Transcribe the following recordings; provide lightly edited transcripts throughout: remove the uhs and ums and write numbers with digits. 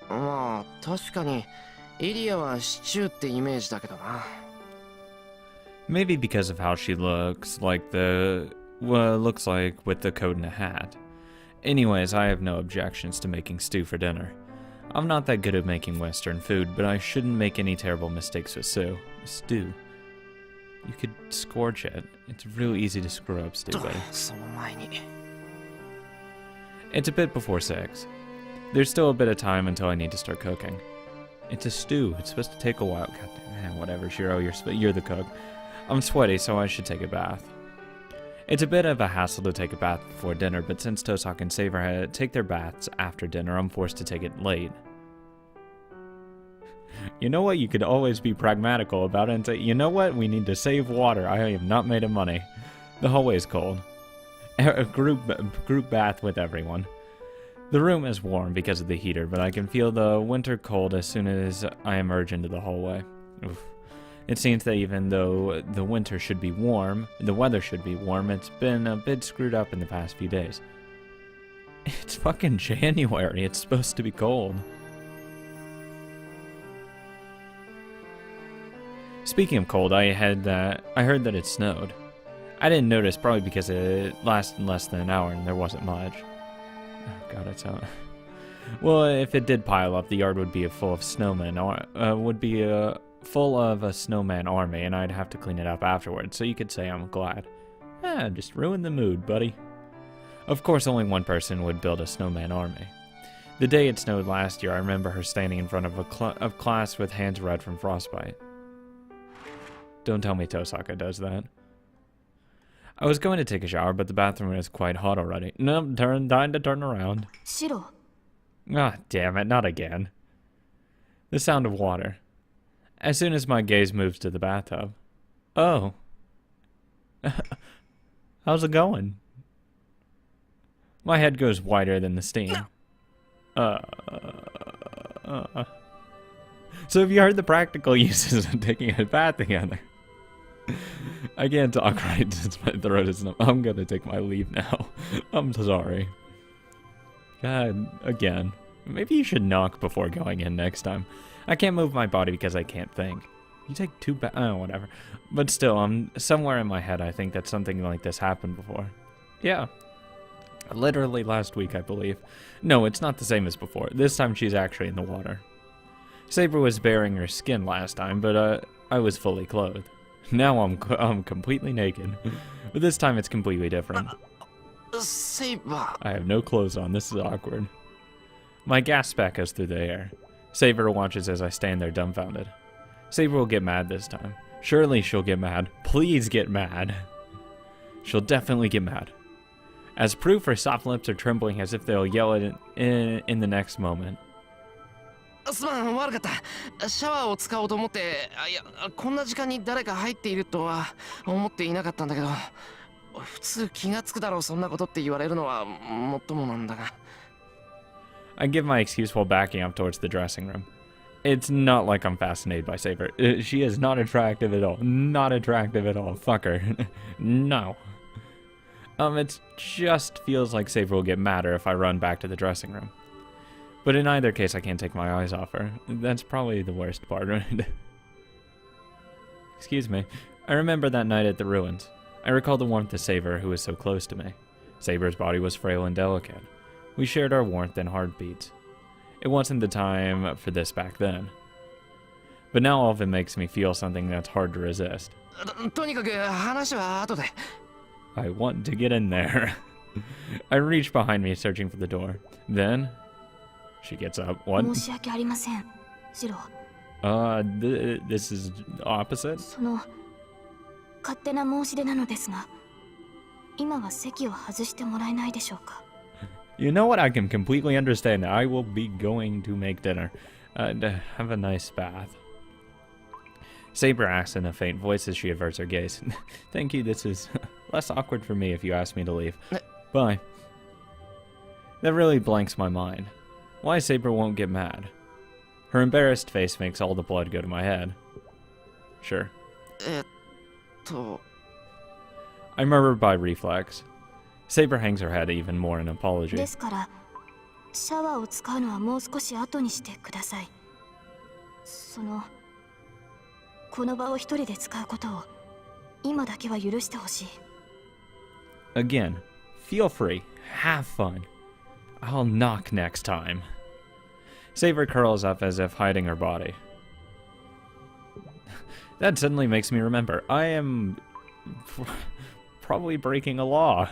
まあ確かにエリアはシチューってイメージだけどな。 Maybe because of how she looks like looks like with the coat and a hat. Anyways, I have no objections to making stew for dinner. I'm not that good at making Western food, but I shouldn't make any terrible mistakes with stew. You could scorch it. It's real easy to screw up stew, buddy. その前に It's a bit before 6. There's still a bit of time until I need to start cooking. It's a stew. It's supposed to take a while. Goddamn, whatever, Shiro. You're the cook. I'm sweaty, so I should take a bath. It's a bit of a hassle to take a bath before dinner, but since Tosaka and Saber take their baths after dinner, I'm forced to take it late. You know what? You could always be pragmatical about it and say, you know what? We need to save water. I have not made of money. The hallway is cold. A group bath with everyone. The room is warm because of the heater, but I can feel the winter cold as soon as I emerge into the hallway. Oof. It seems that even though the weather should be warm, it's been a bit screwed up in the past few days. It's fucking January. It's supposed to be cold. Speaking of cold, I heard that it snowed. I didn't notice, probably because it lasted less than an hour and there wasn't much. Oh god, it's out. Well, if it did pile up, the yard would be full of snowmen, or full of a snowman army, and I'd have to clean it up afterwards, so you could say I'm glad. Just ruined the mood, buddy. Of course, only one person would build a snowman army. The day it snowed last year, I remember her standing in front of class with hands red from frostbite. Don't tell me Tosaka does that. I was going to take a shower, but the bathroom is quite hot already. Nope, time to turn around. Shiro. Ah, damn it, not again. The sound of water. As soon as my gaze moves to the bathtub. Oh. How's it going? My head goes whiter than the steam. So have you heard the practical uses of taking a bath together? I can't talk right since my throat is numb. I'm gonna take my leave now. I'm sorry. God, again. Maybe you should knock before going in next time. I can't move my body because I can't think. You take two whatever. But still, somewhere in my head I think that something like this happened before. Yeah. Literally last week, I believe. No, it's not the same as before. This time she's actually in the water. Saber was baring her skin last time, but I was fully clothed. Now I'm completely naked. But this time it's completely different. Saber. I have no clothes on. This is awkward. My gasp echoes through the air. Saber watches as I stand there dumbfounded. Saber will get mad this time. Surely she'll get mad. Please get mad. She'll definitely get mad. As proof, her soft lips are trembling as if they'll yell it in the next moment. すまん、悪かった。シャワーを使おうと思って、いや、こんな時間に誰か入っているとは思っていなかったんだけど、普通気がつくだろう、そんなことって言われるのはもっともなんだが。I give my excuse while backing up towards the dressing room. It's not like I'm fascinated by Saber. She is not attractive at all. Not attractive at all. Fuck her. No. It just feels like Saber will get madder if I run back to the dressing room. But in either case, I can't take my eyes off her. That's probably the worst part. Excuse me. I remember that night at the ruins. I recall the warmth of Saber, who was so close to me. Saber's body was frail and delicate. We shared our warmth and heartbeats. It wasn't the time for this back then. But now all of it makes me feel something that's hard to resist. とにかく話は後で。I want to get in there. I reach behind me, searching for the door. Then, she gets up. What? 申し訳ありません、シロ。This is opposite? その勝手な申し出なのですが、今は席を外してもらえないでしょうか。You know what? I can completely understand. I will be going to make dinner. Have a nice bath. Saber asks in a faint voice as she averts her gaze. Thank you. This is less awkward for me if you ask me to leave. Bye. That really blanks my mind. Why Saber won't get mad? Her embarrassed face makes all the blood go to my head. Sure. I murmur by reflex. Saber hangs her head even more in apology. ですから、シャワーを使うのはもう少し後にしてください。この場を一人で使うことを今だけは許してほしい。 Again, feel free. Have fun. I'll knock next time. Saber curls up as if hiding her body. That suddenly makes me remember. I am probably breaking a law.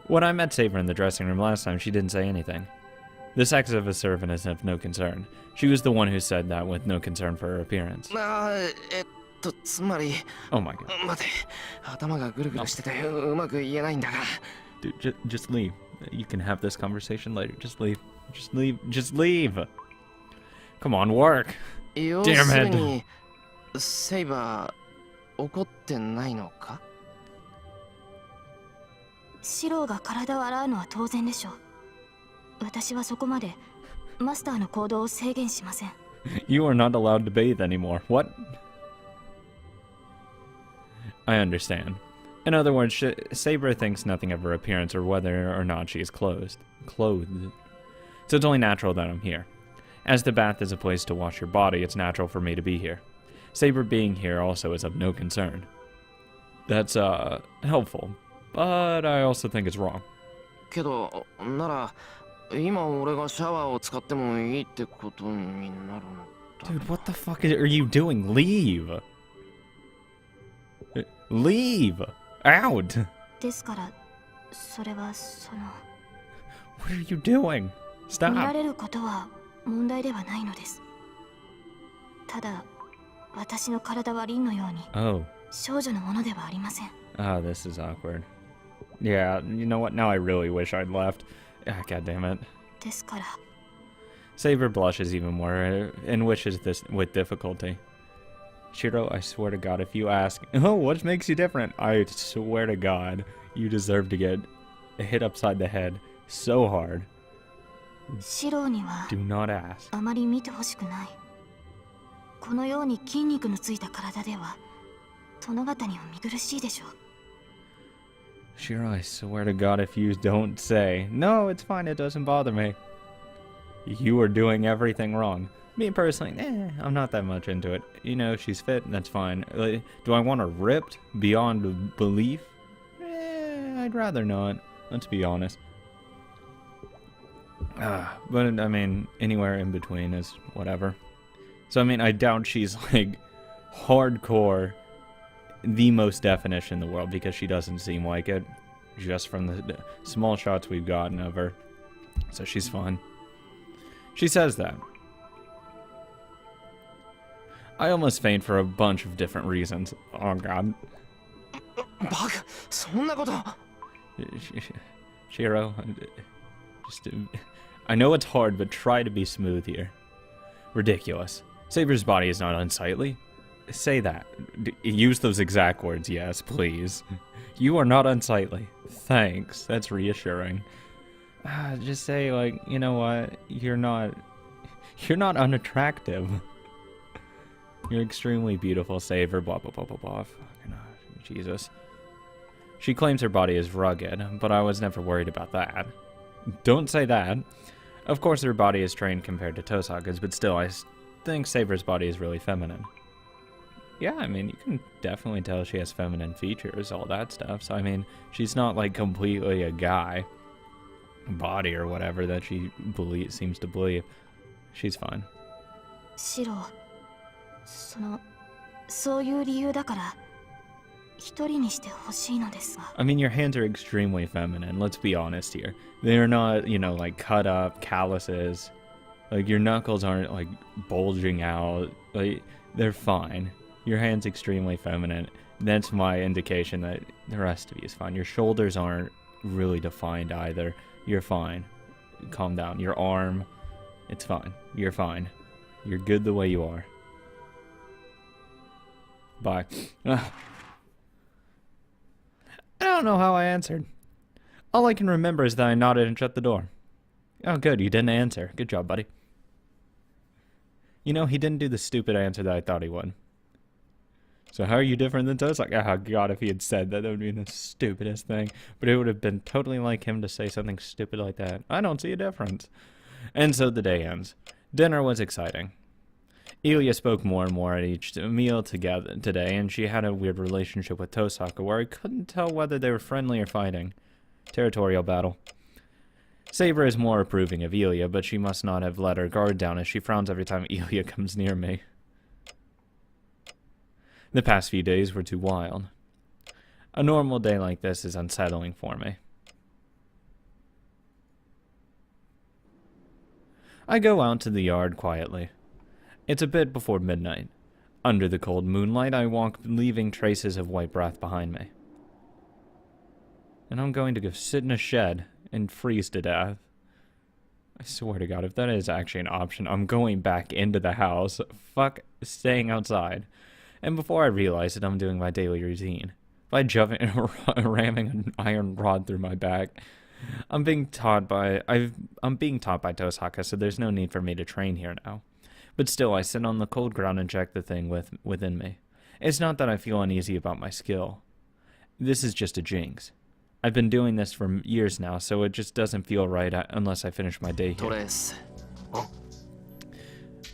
When I met Saber in the dressing room last time, she didn't say anything. The sex of a servant is of no concern. She was the one who said that with no concern for her appearance. つまり Oh my god. 待て、頭がぐるぐるしててうまく言えないんだが。 Dude, just leave. You can have this conversation later. Just leave. Just leave. Just leave. Come on, work. 要するにセイバー怒ってないのか？シローが体を洗うのは当然でしょう。私はそこまでマスターの行動を制限しません。 You are not allowed to bathe anymore. What? I understand. In other words, Saber thinks nothing of her appearance or whether or not she is clothed. So it's only natural that I'm here. As the bath is a place to wash your body, it's natural for me to be here. Saber being here also is of no concern. That's, helpful. But I also think it's wrong. けどなら今俺がシャワーを使ってもいいってことになるのだ。 Dude, what the fuck are you doing? Leave! Leave! Out! ですからそれはWhat are you doing? 見ら Stop! れることは問題ではないのです。ただ私の体はリンのように Oh. 少女のものではありません。 Ah, this is awkward. Yeah, you know what? Now I really wish I'd left. Ah, God damn it. ですから Saber blushes even more and wishes this with difficulty. Shiro, I swear to God, if you ask, oh, what makes you different? I swear to God, you deserve to get hit upside the head so hard. シローには Do not ask. あまり見てほしくない。このように筋肉のついた体では殿方には見苦しいでしょう。 Shiro, I swear to God, if you don't say, no, it's fine, it doesn't bother me. You are doing everything wrong. Me personally, I'm not that much into it. You know, she's fit, that's fine. Do I want her ripped beyond belief? I'd rather not. Let's be honest. But, I mean, anywhere in between is whatever. So, I mean, I doubt she's, like, hardcore, the most definition in the world, because she doesn't seem like it, just from the small shots we've gotten of her. So she's fun. She says that. I almost faint for a bunch of different reasons. Oh, God. バカ、そんなこと。 Shiro, just... I know it's hard, but try to be smooth here. Ridiculous. Saber's body is not unsightly. Say that. Use those exact words, yes, please. You are not unsightly. Thanks. That's reassuring. Just say, like, you know what? You're not unattractive. You're extremely beautiful, Saber, blah, blah, blah, blah, blah. Fucking, Jesus. She claims her body is rugged, but I was never worried about that. Don't say that. Of course, her body is trained compared to Tosaka's, but still, I think Saber's body is really feminine. Yeah, I mean, you can definitely tell she has feminine features, all that stuff. So, I mean, she's not, like, completely a guy body or whatever that she seems to believe. She's fine. シロー、そういう理由だから一人にしてほしいのですが。 I mean, your hands are extremely feminine, let's be honest here. They're not, you know, like, cut up, calluses. Like, your knuckles aren't, like, bulging out. Like, they're fine. Your hand's extremely feminine. That's my indication that the rest of you is fine. Your shoulders aren't really defined either. You're fine. Calm down. Your arm, it's fine. You're fine. You're good the way you are. Bye. I don't know how I answered. All I can remember is that I nodded and shut the door. Oh, good. You didn't answer. Good job, buddy. You know, he didn't do the stupid answer that I thought he would. So how are you different than Tosaka? Oh god, if he had said that, that would be the stupidest thing. But it would have been totally like him to say something stupid like that. I don't see a difference. And so the day ends. Dinner was exciting. Ilya spoke more and more at each meal together today, and she had a weird relationship with Tosaka where I couldn't tell whether they were friendly or fighting. Territorial battle. Saber is more approving of Ilya, but she must not have let her guard down as she frowns every time Ilya comes near me. The past few days were too wild. A normal day like this is unsettling for me. I go out to the yard quietly. It's a bit before midnight. Under the cold moonlight, I walk, leaving traces of white breath behind me. And I'm going to go sit in a shed and freeze to death. I swear to God, if that is actually an option, I'm going back into the house. Fuck staying outside. And before I realize it, I'm doing my daily routine. By ramming an iron rod through my back. I'm being taught by Tosaka, so there's no need for me to train here now. But still, I sit on the cold ground and check the thing within me. It's not that I feel uneasy about my skill. This is just a jinx. I've been doing this for years now, so it just doesn't feel right unless I finish my day here.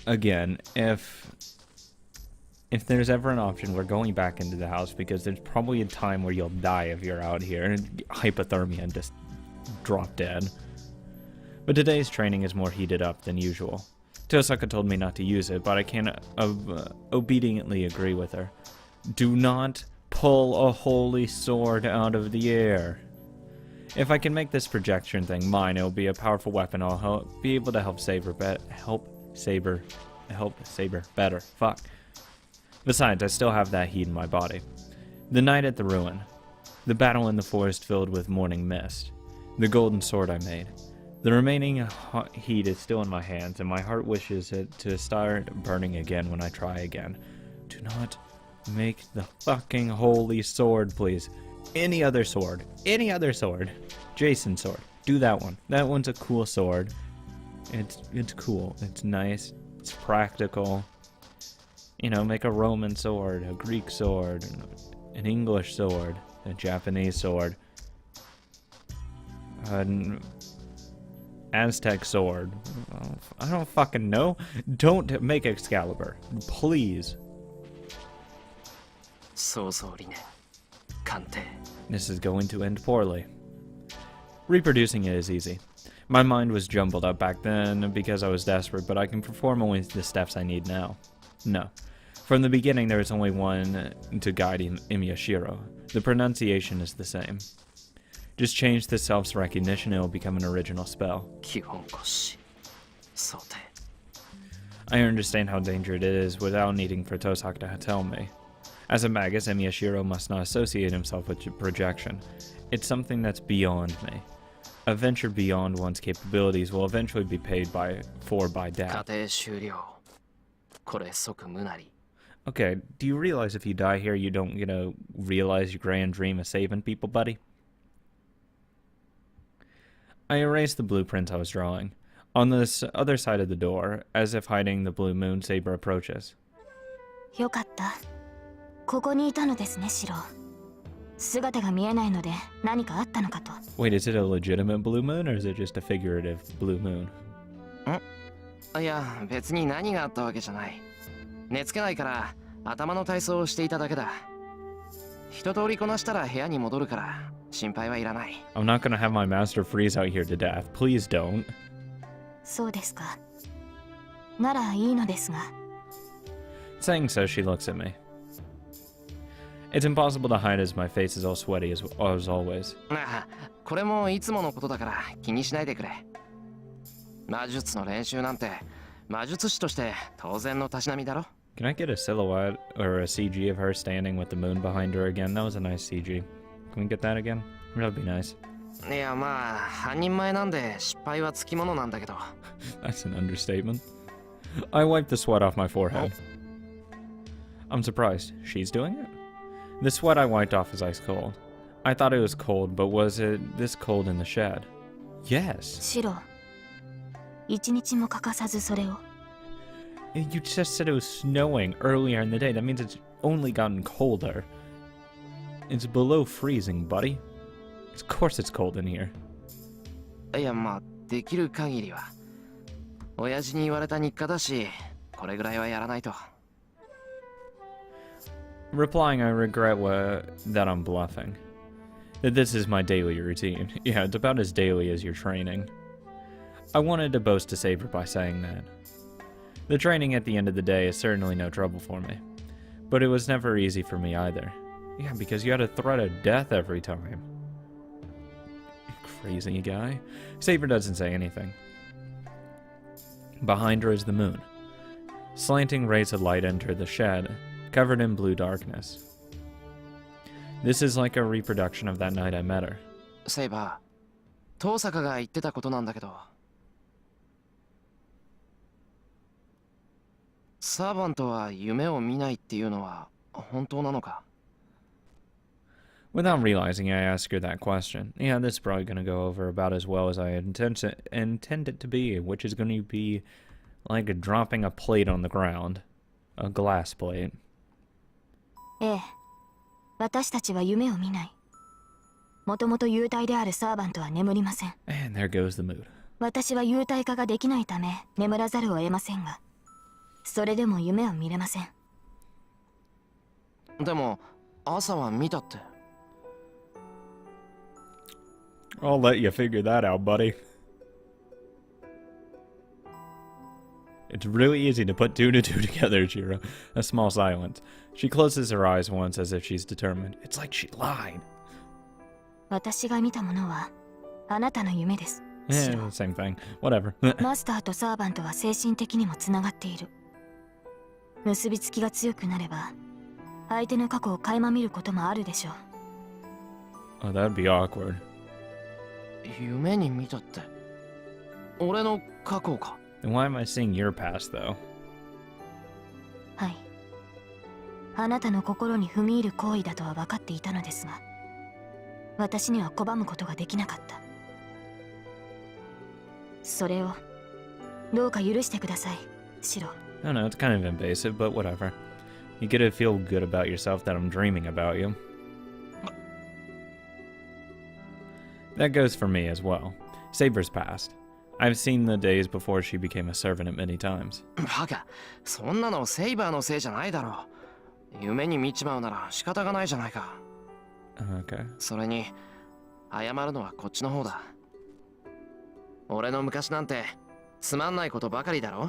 Again, if there's ever an option, we're going back into the house because there's probably a time where you'll die if you're out here, and hypothermia and just drop dead. But today's training is more heated up than usual. Tosaka told me not to use it, but I can't obediently agree with her. Do not pull a holy sword out of the air. If I can make this projection thing mine, it'll be a powerful weapon. I'll be able to help Saber better. Fuck. Besides, I still have that heat in my body. The night at the ruin. The battle in the forest filled with morning mist. The golden sword I made. The remaining heat is still in my hands, and my heart wishes it to start burning again when I try again. Do not make the fucking holy sword, please. Any other sword. Any other sword. Jason's sword. Do that one. That one's a cool sword. It's cool. It's nice. It's practical. You know, make a Roman sword, a Greek sword, an English sword, a Japanese sword, an Aztec sword. I don't fucking know. Don't make Excalibur. Please. This is going to end poorly. Reproducing it is easy. My mind was jumbled up back then because I was desperate, but I can perform only the steps I need now. No. From the beginning, there is only one to guide Imyashiro. The pronunciation is the same. Just change the self's recognition, it will become an original spell. I understand how dangerous it is without needing for Tosaka to tell me. As a magus, Imyashiro must not associate himself with projection. It's something that's beyond me. A venture beyond one's capabilities will eventually be paid for by death. Okay, do you realize if you die here, you don't, realize your grand dream of saving people, buddy? I erased the blueprint I was drawing. On this other side of the door, as if hiding the blue moon, Saber approaches. よかった。ここにいたのですね、シロ。姿が見えないので何かあったのかと。Wait, is it a legitimate blue moon or is it just a figurative blue moon? いや、別に何があったわけじゃない。寝つけないから頭の体操をしていただけだ。一通りこなしたら部屋に戻るから心配はいらない。I'm not gonna have my master freeze out here to death. Please don't. そうですか。ならいいのですが。Saying so, she looks at me. It's impossible to hide as my face is all sweaty as always. これもいつものことだから気にしないでくれ。魔術の練習なんて魔術師として当然のたしなみだろ。Can I get a silhouette or a CG of her standing with the moon behind her again? That was a nice CG. Can we get that again? That would be nice. いや、まあ半人前なんで失敗はつきものなんだけど。That's an understatement. I wiped the sweat off my forehead. I'm surprised. She's doing it? The sweat I wiped off is ice cold. I thought it was cold, but was it this cold in the shed? Yes. シロ、一日も欠かさずそれを。You just said it was snowing earlier in the day. That means it's only gotten colder. It's below freezing, buddy. Of course it's cold in here. いや、まあできる限りは。親父に言われた日課だし、これぐらいはやらないと。Replying, I regret that I'm bluffing. That this is my daily routine. Yeah, it's about as daily as your training. I wanted to boast to Saber by saying that. The training at the end of the day is certainly no trouble for me. But it was never easy for me either. Yeah, because you had a threat of death every time. Crazy guy. Saber doesn't say anything. Behind her is the moon. Slanting rays of light enter the shed, covered in blue darkness. This is like a reproduction of that night I met her. セイバー、遠坂が言ってたことなんだけど。サーバントは夢を見ないっていうのは本当なのか? Without realizing, I asked her that question. Yeah, this is probably going to go over about as well as I intend it to be, which is going to be like dropping a plate on the ground. A glass plate. ええ、私たちは夢を見ない。もともと幽体であるサーバントは眠りません。And there goes the mood. 私は幽体化ができないため眠らざるを得ませんが、それでも夢は見れません。でも朝は見たって。I'll let you figure that out, buddy. It's really easy to put two to two together, Jiro. A small silence. She closes her eyes once as if she's determined. It's like she lied. 私が見たものはあなたの夢です。 Yeah, same thing. Whatever. マスターとサーバントは精神的にもつながっている。結びつきが強くなれば相手の過去を垣間見ることもあるでしょう。 Oh, that'd be awkward. 夢に見たって。俺の過去か。Then why am I seeing your past, though? はい。あなたの心に踏み入る行為だとは分かっていたのですが、私には拒むことができなかった。それをどうか許してください、シロ。I don't know, it's kind of invasive, but whatever. You get to feel good about yourself that I'm dreaming about you. That goes for me as well. Saber's past. I've seen the days before she became a servant at many times. バカ、そんなのセイバーのせいじゃないだろう。夢に見ちまうなら仕方がないじゃないか。Okay. それに謝るのはこっちの方だ。俺の昔なんてつまんないことばかりだろ。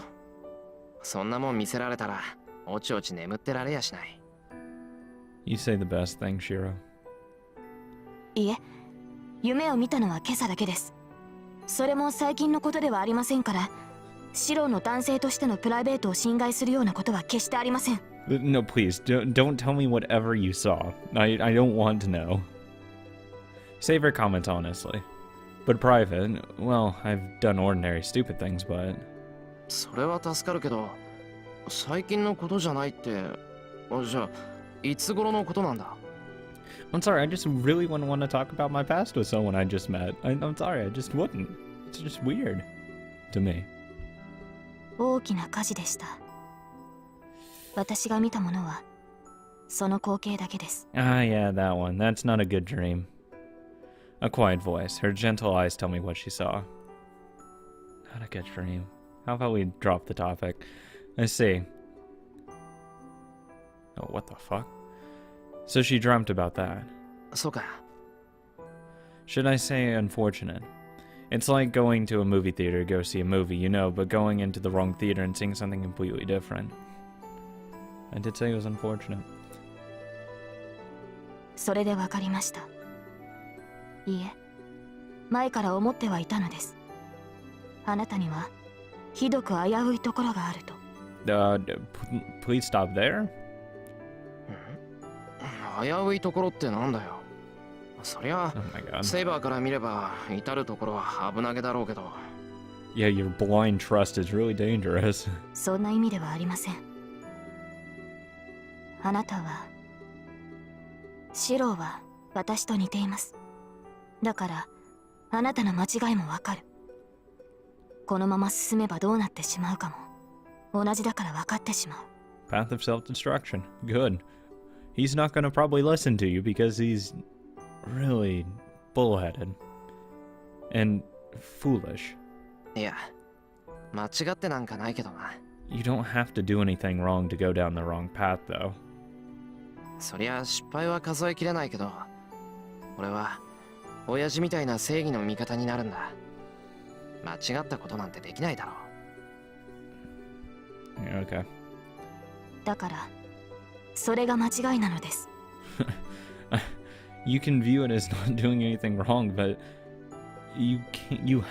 そんなもん見せられたらおちおち眠ってられやしない。You say the best thing, Shiro. いえ、夢を見たのは今朝だけです。それも最近のことではありませんから、シロの男性としてのプライベートを侵害するようなことは決してありません。No, please, don't tell me whatever you saw. I don't want to know. Saber comments honestly. But private, well, I've done ordinary stupid things, but... それは助かるけど、最近のことじゃないって、じゃあ、いつ頃のことなんだ? I'm sorry, I just really wouldn't want to talk about my past with someone I just met. I'm sorry, I just wouldn't. It's just weird. To me. 大きな火事でした。私が見たものは、その光景だけです。Ah, yeah, that one. That's not a good dream. A quiet voice. Her gentle eyes tell me what she saw. Not a good dream. How about we drop the topic? I see. Oh, what the fuck? So she dreamt about that. そうか。 Should I say unfortunate? It's like going to a movie theater to go see a movie, you know, but going into the wrong theater and seeing something completely different. I did say it was unfortunate. それで分かりました。いいえ、前から思ってはいたのです。あなたにはひどく危ういところがあると。Please stop there? 危ういところってなんだよ。そりゃ、 Oh my god. セイバーから見れば至るところは危なげだろうけど。Yeah, your blind trust is really dangerous. そんな意味ではありません。あなたは、シローは私と似ています。だから、あなたの間違いもわかる。このまま進めばどうなってしまうかも、同じだから分かってしまう。Path of self-destruction. Good. he's not gonna probably listen to you because he's really bullheaded and foolish. いや、間違ってなんかないけどな。You don't have to do anything wrong to go down the wrong path, though. そりゃ失敗は数えきれないけど、俺は親父みたいな正義の味方になるんだ。間違ったことなんてできないだろう。Yeah, okay. だからそれが間違いなのです。You can view it as not doing anything wrong, but you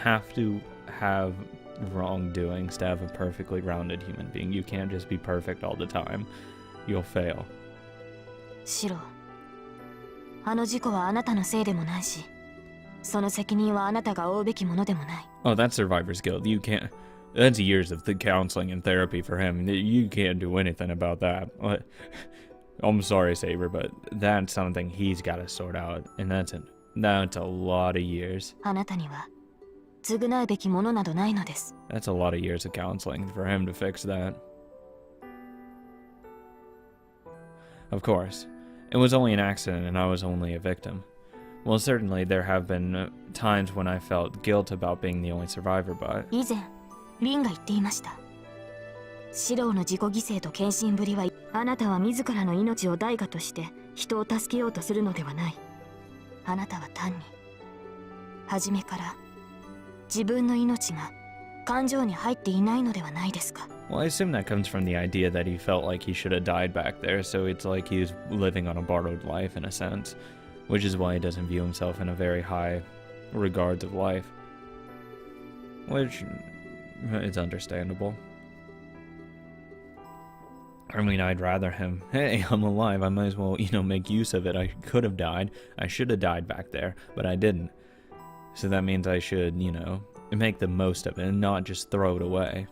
have to have wrongdoings to have a perfectly rounded human being. You can't just be perfect all the time. You'll fail. シロ、あの事故はあなたのせいでもないし、その責任はあなたが負うべきものでもない。Oh, that's survivor's guilt. You can't. That's years of the counseling and therapy for him. You can't do anything about that. I'm sorry, Saber, but that's something he's got to sort out, and that's a lot of years. あなたには償うべきものなどないのです。That's a lot of years of counseling for him to fix that. Of course, it was only an accident and I was only a victim. Well, certainly there have been times when I felt guilt about being the only survivor, but... 以前リンが言っていました。シローの自己犠牲と献身ぶりは、あなたは自らの命を代価として人を助けようとするのではない。あなたは単に初めから自分の命が感情に入っていないのではないですか。 Well, I assume that comes from the idea that he felt like he should have died back there, so it's like he's living on a borrowed life in a sense, which is why he doesn't view himself in a very high regards of life. Which is understandable. I mean, I'd rather him, hey, I'm alive, I might as well, make use of it. I could have died. I should have died back there, but I didn't. So that means I should, make the most of it and not just throw it away.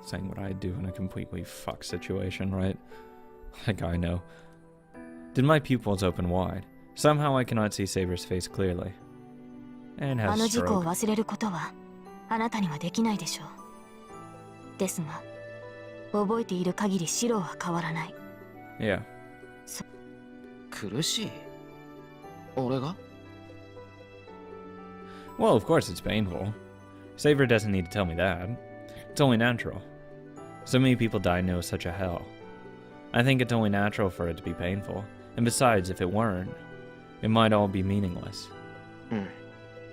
Saying what I'd do in a completely fucked situation, right? Like, I know. Did my pupils open wide? Somehow I cannot see Saber's face clearly. And あ has の事故を stroke. 忘れることはあなたにはできないでしょう。ですが、覚えている限りシローは変わらない。Yeah. 苦しい？俺が？ Well, of course it's painful. Saber doesn't need to tell me that. It's only natural. So many people die know such a hell. I think it's only natural for it to be painful. And besides, if it weren't, it might all be meaningless.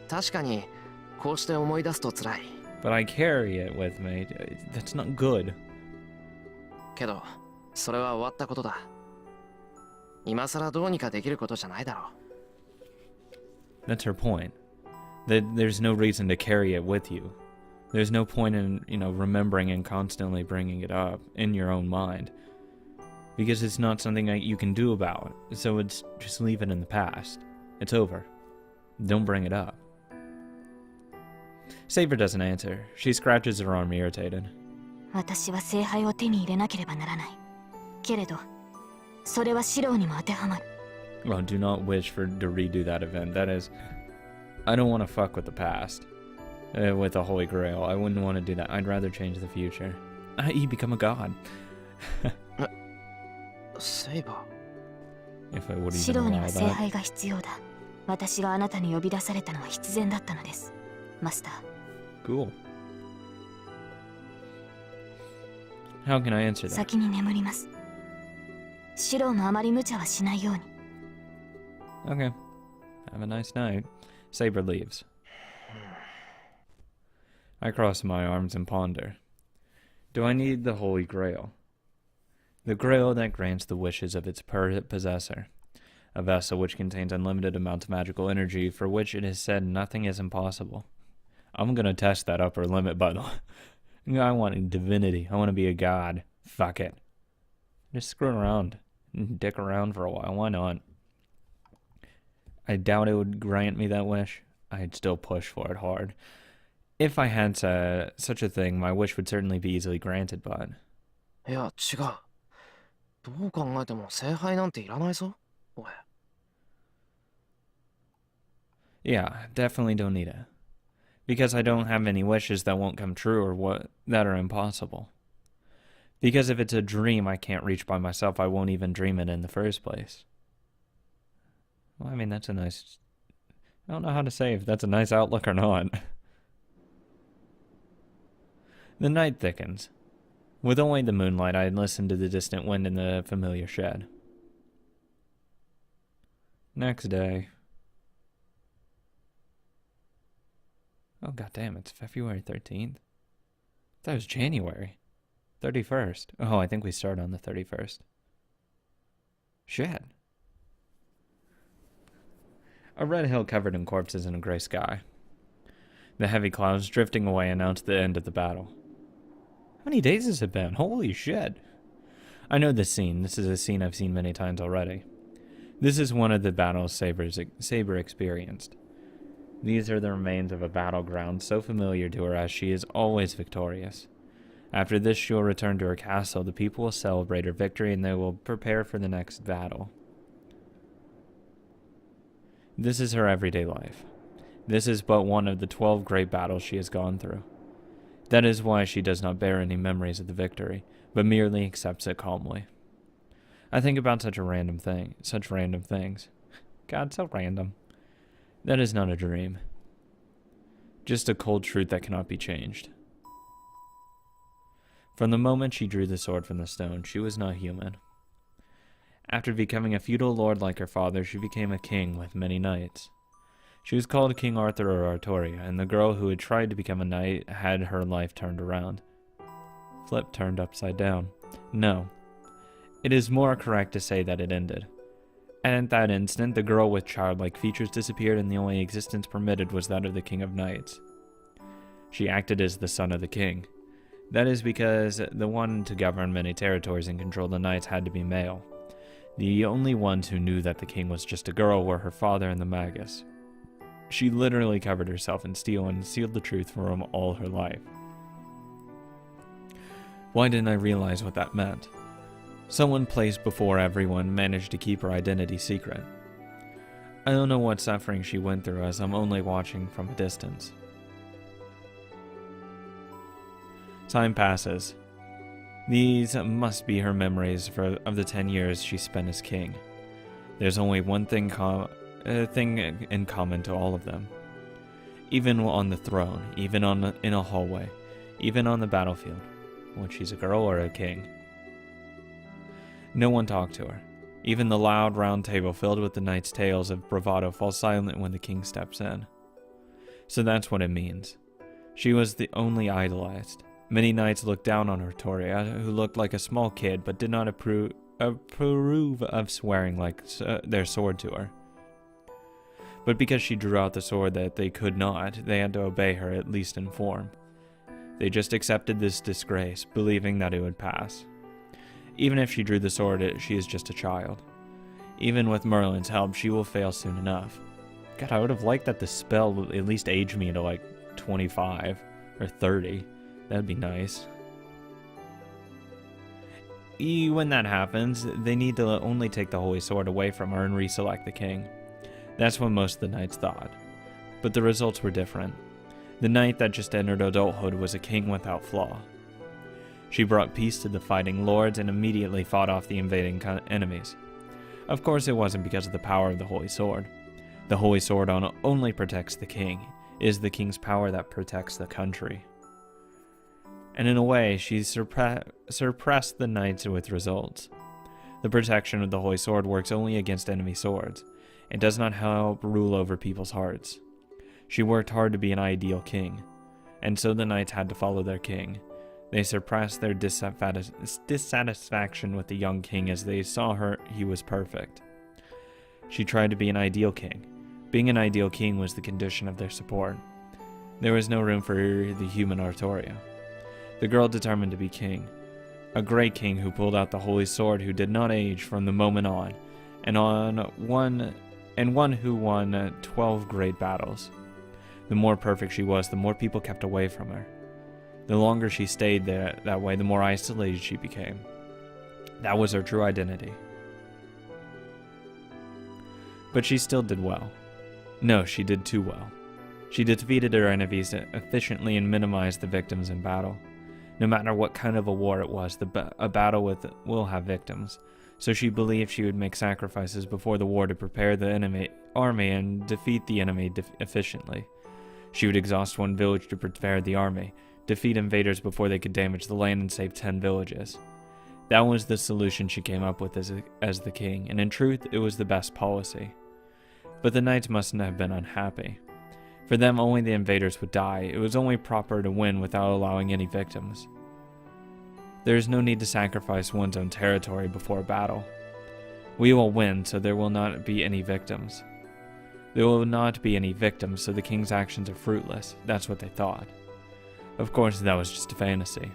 確かにこうして思い出すと辛い。 But I carry it with me. That's not good. けど、それは終わったことだ。今さらどうにかできることじゃないだろう。 That's her point. That there's no reason to carry it with you. There's no point in, remembering and constantly bringing it up in your own mind. Because it's not something that you can do about. So it's just leave it in the past. It's over. Don't bring it up. Saber doesn't answer. She scratches her arm irritated. 私は聖杯を手に入れなければならない。けれど、それはシローにも当てはまる。 Well, do not wish to redo that event. That is... I don't want to fuck with the past. With the Holy Grail. I wouldn't want to do that. I'd rather change the future. You become a god. セイバ If I would シ even ローに allow は聖 that. 杯が必要だ。私があなたに呼び出されたのは必然だったのです。マスター。 Cool. How can I answer that? 先に眠ります。シローもあまり無茶はしないように。 Okay. Have a nice night. Saber leaves. I cross my arms and ponder. Do I need the Holy Grail? The Grail that grants the wishes of its possessor. A vessel which contains unlimited amounts of magical energy for which it is said nothing is impossible. I'm gonna test that upper limit, by the way. I want divinity. I want to be a god. Fuck it. Just screw around. Dick around for a while. Why not? I doubt it would grant me that wish. I'd still push for it hard. If I had such a thing, my wish would certainly be easily granted, but... いや、違う。どう考えても聖杯なんていらないぞ、俺。Yeah, definitely don't need it. Because I don't have any wishes that won't come true or that are impossible. Because if it's a dream I can't reach by myself, I won't even dream it in the first place. Well, I mean, that's a nice... I don't know how to say if that's a nice outlook or not. The night thickens. With only the moonlight, I listen to the distant wind in the familiar shed. Next day. Oh, goddamn, it's February 13th. That was January 31st. Oh, I think we start on the 31st. Shit. A red hill covered in corpses and a gray sky. The heavy clouds drifting away announced the end of the battle. How many days has it been? Holy shit. I know this scene. This is a scene I've seen many times already. This is one of the battles Saber experienced. These are the remains of a battleground so familiar to her as she is always victorious. After this, she will return to her castle. The people will celebrate her victory and they will prepare for the next battle. This is her everyday life. This is but one of the 12 great battles she has gone through. That is why she does not bear any memories of the victory, but merely accepts it calmly. I think about such random things. God, so random. That is not a dream. Just a cold truth that cannot be changed. From the moment she drew the sword from the stone, she was not human. After becoming a feudal lord like her father, she became a king with many knights. She was called King Arthur or Artoria, and the girl who had tried to become a knight had her life turned around. Turned upside down. No. It is more correct to say that it ended. And at that instant, the girl with childlike features disappeared and the only existence permitted was that of the King of Knights. She acted as the son of the king. That is because the one to govern many territories and control the knights had to be male. The only ones who knew that the king was just a girl were her father and the magus. She literally covered herself in steel and sealed the truth from him all her life. Why didn't I realize what that meant? Someone placed before everyone managed to keep her identity secret. I don't know what suffering she went through as I'm only watching from a distance. Time passes. These must be her memories of the 10 years she spent as king. There's only one thing in common to all of them. Even on the throne, even in a hallway, even on the battlefield. When she's a girl or a king. No one talked to her. Even the loud round table filled with the knights' tales of bravado falls silent when the king steps in. So that's what it means. She was the only idolized. Many knights looked down on Artoria, who looked like a small kid but did not approve of swearing like their sword to her. But because she drew out the sword that they could not, they had to obey her, at least in form. They just accepted this disgrace, believing that it would pass. Even if she drew the sword, she is just a child. Even with Merlin's help, she will fail soon enough. God, I would have liked that the spell would at least age me to like 25 or 30. That'd be nice. When that happens, they need to only take the Holy Sword away from her and reselect the king. That's what most of the knights thought. But the results were different. The knight that just entered adulthood was a king without flaw. She brought peace to the fighting lords and immediately fought off the invading enemies. Of course, it wasn't because of the power of the Holy Sword. The Holy Sword only protects the king. It is the king's power that protects the country. And in a way, she suppressed the knights with results. The protection of the Holy Sword works only against enemy swords. It does not help rule over people's hearts. She worked hard to be an ideal king, and so the knights had to follow their king. They suppressed their dissatisfaction with the young king as they saw he was perfect. She tried to be an ideal king. Being an ideal king was the condition of their support. There was no room for the human Artoria. The girl determined to be king. A great king who pulled out the Holy Sword, who did not age from the moment on, and one who won 12 great battles. The more perfect she was, the more people kept away from her. The longer she stayed there that way, the more isolated she became. That was her true identity. But she still did well. No, she did too well. She defeated her enemies efficiently and minimized the victims in battle. No matter what kind of a war it was, a battle will have victims, so she believed she would make sacrifices before the war to prepare the enemy army and defeat the enemy efficiently. She would exhaust one village to prepare the army, defeat invaders before they could damage the land, and save 10 villages. That was the solution she came up with as the king, and in truth, it was the best policy. But the knights mustn't have been unhappy. For them, only the invaders would die. It was only proper to win without allowing any victims. There is no need to sacrifice one's own territory before a battle. We will win, so there will not be any victims. There will not be any victims, so the king's actions are fruitless. That's what they thought. Of course, that was just a fantasy.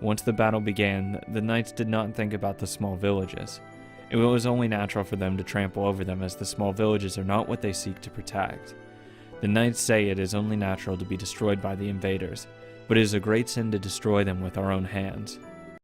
Once the battle began, the knights did not think about the small villages. It was only natural for them to trample over them, as the small villages are not what they seek to protect. The knights say it is only natural to be destroyed by the invaders, but it is a great sin to destroy them with our own hands.